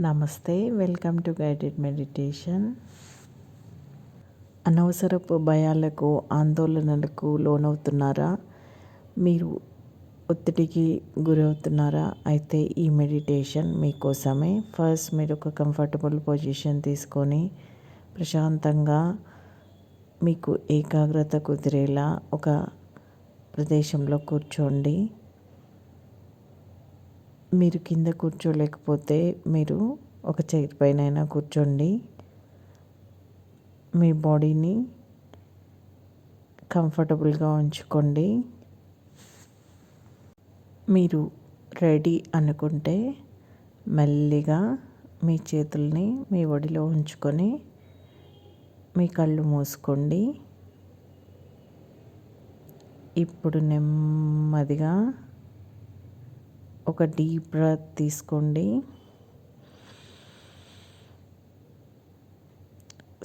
నమస్తే, welcome to guided meditation. అనవసరపు భయాలకు, ఆందోళనలకు లోనవుతున్నారా? మీరు ఒత్తిడికి గురవుతున్నారా? అయితే ఈ మెడిటేషన్ మీకోసమే. ఫస్ట్ మీరు ఒక కంఫర్టబుల్ పొజిషన్ తీసుకొని ప్రశాంతంగా మీకు ఏకాగ్రత కుదిరేలా ఒక ప్రదేశంలో కూర్చోండి. మీరు కింద కూర్చోలేకపోతే మీరు ఒక చైర్ పైన కూర్చోండి. మీ బాడీని కంఫర్టబుల్గా ఉంచుకోండి. మీరు రెడీ అనుకుంటే మెల్లిగా మీ చేతుల్ని మీ ఒడిలో ఉంచుకొని మీ కళ్ళు మూసుకోండి. ఇప్పుడు నెమ్మదిగా ఒక డీప్ బ్రెత్ తీసుకోండి.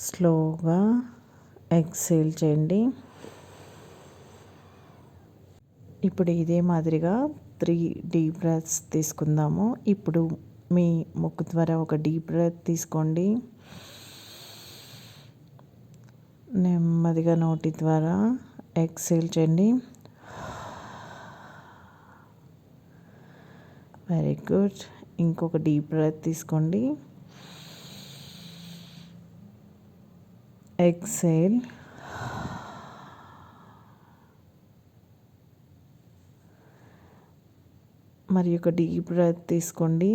స్లోగా ఎక్సేల్ చేయండి. ఇప్పుడు ఇదే మాదిరిగా 3 డీప్ బ్రెత్స్ తీసుకుందాము. ఇప్పుడు మీ ముక్కు ద్వారా ఒక డీప్ బ్రెత్ తీసుకోండి. నెమ్మదిగా నోటి ద్వారా ఎక్సేల్ చేయండి. Very good. ఇంకొక డీప్ బ్రెత్ తీసుకోండి. ఎక్సేల్. మరి ఒక డీప్ బ్రెత్ తీసుకోండి.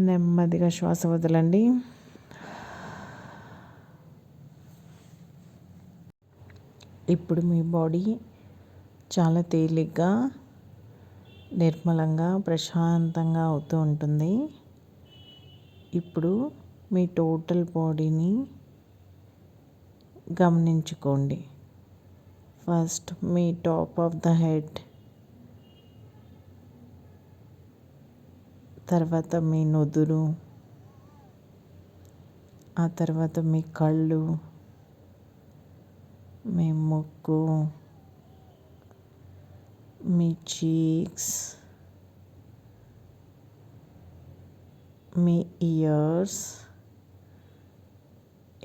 నెమ్మదిగా శ్వాస వదలండి. ఇప్పుడు మీ బాడీ చాలా తేలిగ్గా, నిర్మలంగా, ప్రశాంతంగా అవుతూ ఉంటుంది. ఇప్పుడు మీ టోటల్ బాడీని గమనించుకోండి. First me top of the head, తర్వాత మీ నుదురు, ఆ తర్వాత మీ కళ్ళు, మీ ముక్కు, మీ చీక్స్, మీ ఇయర్స్.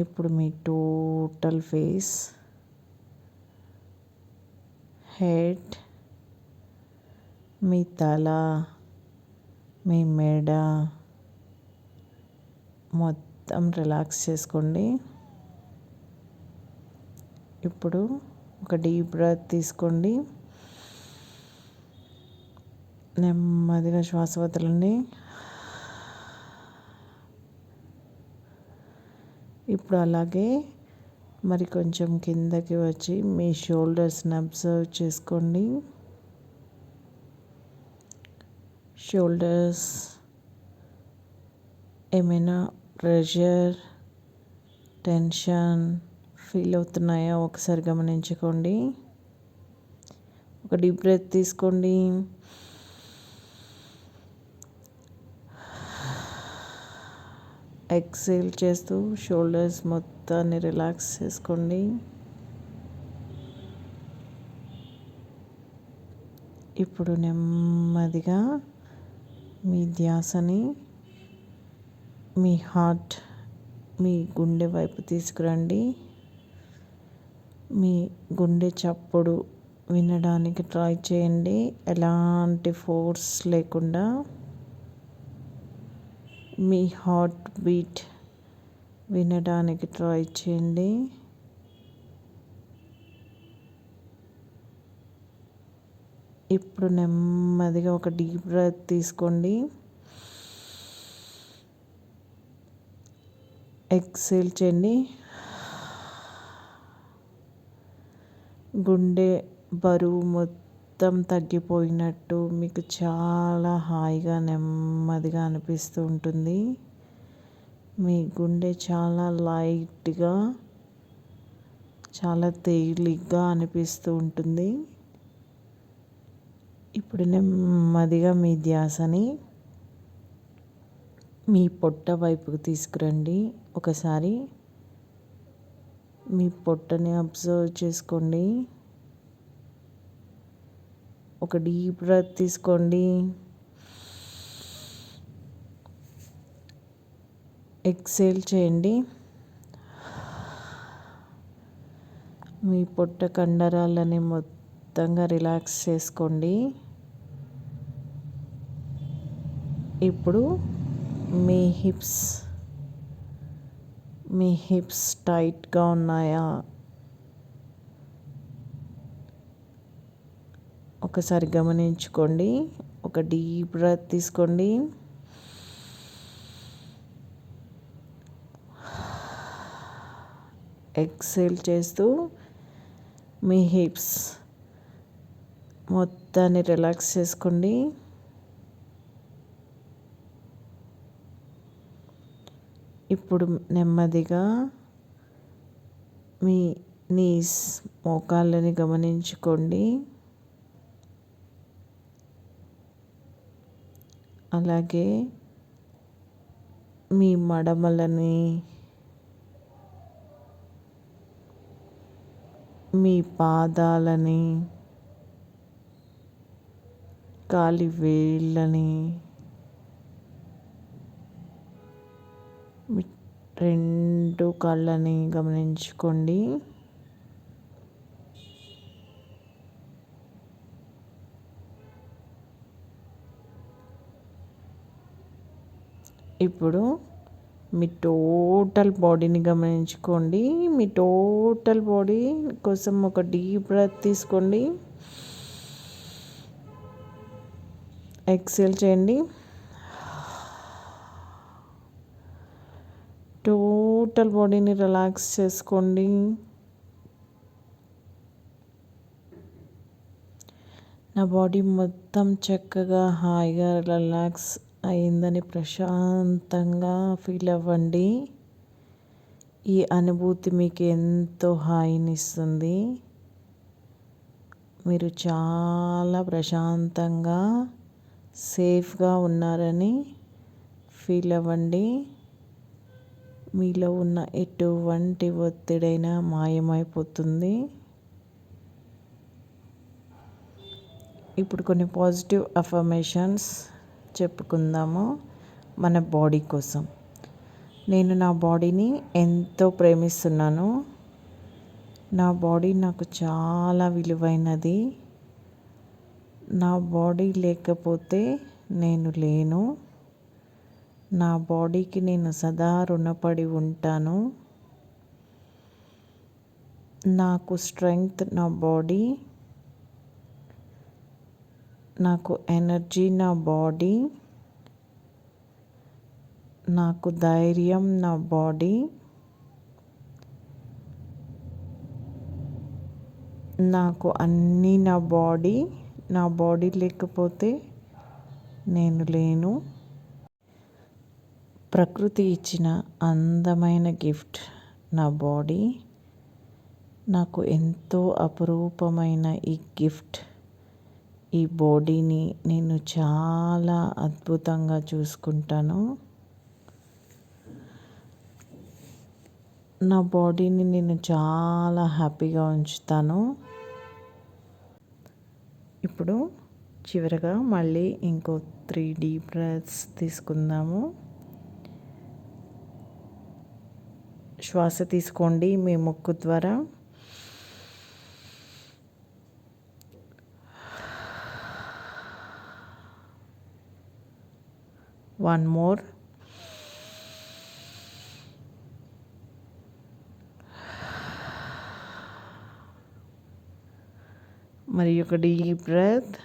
ఇప్పుడు మీ టోటల్ ఫేస్, హెడ్, మీ తల, మీ మెడ మొత్తం రిలాక్స్ చేసుకోండి. ఇప్పుడు ఒక డీప్ బ్రెత్ తీసుకోండి. నెమ్మదిగా శ్వాస వదలండి. ఇప్పుడు అలాగే మరి కొంచెం కిందకి వచ్చి మీ షోల్డర్స్ని అబ్జర్వ్ చేసుకోండి. షోల్డర్స్ ఏమైనా ప్రెషర్, టెన్షన్ ఫీల్ అవుతున్నాయా ఒకసారి గమనించుకోండి. ఒక డీప్ బ్రెత్ తీసుకోండి. ఎక్సేల్ చేస్తూ షోల్డర్స్ మొత్తాన్ని రిలాక్స్ చేసుకోండి. ఇప్పుడు నెమ్మదిగా మీ ధ్యాసని మీ హార్ట్, మీ గుండె వైపు తీసుకురండి. మీ గుండె చప్పుడు వినడానికి ట్రై చేయండి. ఎలాంటి ఫోర్స్ లేకుండా మీ హార్ట్ బీట్ వినడానికి ట్రై చేయండి. ఇప్పుడు నెమ్మదిగా ఒక డీప్ బ్రెత్ తీసుకోండి. ఎక్సేల్ చేయండి. గుండె బరువు మొత్తం తగ్గిపోయినట్టు మీకు చాలా హాయిగా, నెమ్మదిగా అనిపిస్తూ ఉంటుంది. మీ గుండె చాలా లైట్గా, చాలా తేలిగ్గా అనిపిస్తూ ఉంటుంది. ఇప్పుడు నెమ్మదిగా మీ ధ్యాసని మీ పొట్ట వైపుకు తీసుకురండి. ఒకసారి మీ పొట్టని అబ్జర్వ్ చేసుకోండి. ఒక డీప్ బ్రెత్ తీసుకోండి. ఎక్సేల్ చేయండి. మీ పొట్ట కండరాలని మొత్తంగా రిలాక్స్ చేసుకోండి. ఇప్పుడు మీ హిప్స్ టైట్గా ఉన్నాయా? ఒకసారి గమనించుకోండి. ఒక డీప్ బ్రెత్ తీసుకోండి. ఎక్సేల్ చేస్తూ మీ హిప్స్ మొత్తాన్ని రిలాక్స్ చేసుకోండి. ఇప్పుడు నెమ్మదిగా మీ నీస్ మోకాళ్ళని గమనించుకోండి. అలాగే మీ మడమలని, మీ పాదాలని, కాలి వేళ్ళని, మీ 2 కాళ్ళని గమనించుకోండి. ఇప్పుడు మీ టోటల్ బాడీని గమనించుకోండి. మీ టోటల్ బాడీ కోసం ఒక డీప్ బ్రెత్ తీసుకోండి. ఎక్సేల్ చేయండి. టోటల్ బాడీని రిలాక్స్ చేసుకోండి. నా బాడీ మొత్తం చక్కగా హాయిగా రిలాక్స్ అయిందని ప్రశాంతంగా ఫీల్ అవ్వండి. ఈ అనుభూతి మీకు ఎంతో హాయినిస్తుంది. మీరు చాలా ప్రశాంతంగా సేఫ్గా ఉన్నారని ఫీల్ అవ్వండి. మీలో ఉన్న ఎటువంటి ఒత్తిడైనా మాయమైపోతుంది. ఇప్పుడు కొన్ని పాజిటివ్ అఫర్మేషన్స్ చెప్పుకుందాము మన బాడీ కోసం. నేను నా బాడీని ఎంతో ప్రేమిస్తున్నాను. నా బాడీ నాకు చాలా విలువైనది. నా బాడీ లేకపోతే నేను లేను. నా బాడీకి నేను సదా రుణపడి ఉంటాను. నాకు స్ట్రెంగ్త్ నా బాడీ, నాకు ఎనర్జీ నా బాడీ, నాకు ధైర్యం నా బాడీ, నాకు అన్నీ నా బాడీ లేకపోతే నేను లేను. ప్రకృతి ఇచ్చిన అందమైన గిఫ్ట్ నా బాడీ. నాకు ఎంతో అపురూపమైన ఈ గిఫ్ట్, ఈ బాడీని నేను చాలా అద్భుతంగా చూసుకుంటాను. నా బాడీని నేను చాలా హ్యాపీగా ఉంచుతాను. ఇప్పుడు చివరగా మళ్ళీ ఇంకో 3 డీప్ బ్రెత్స్ తీసుకుందాము. శ్వాస తీసుకోండి మీ ముక్కు ద్వారా. One more. మరి ఒక డీప్ బ్రెత్.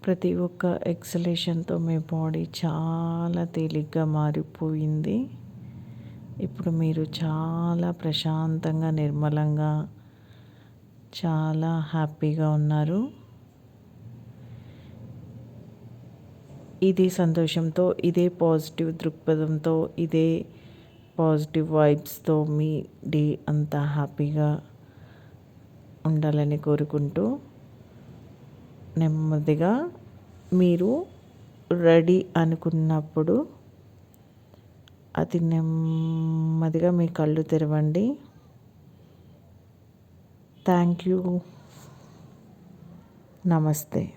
ప్రతి ఒక్క ఎక్సలేషన్తో మీ బాడీ చాలా తేలిగ్గా మారిపోయింది. ఇప్పుడు మీరు చాలా ప్రశాంతంగా, నిర్మలంగా, చాలా హ్యాపీగా ఉన్నారు. ఇదే సంతోషంతో, ఇదే పాజిటివ్ దృక్పథంతో, ఇదే పాజిటివ్ వైబ్స్తో మీ డే అంతా హ్యాపీగా ఉండాలని కోరుకుంటూ నెమ్మదిగా మీరు రెడీ అనుకున్నప్పుడు అతి నెమ్మదిగా మీ కళ్ళు తెరవండి. Thank you. నమస్తే.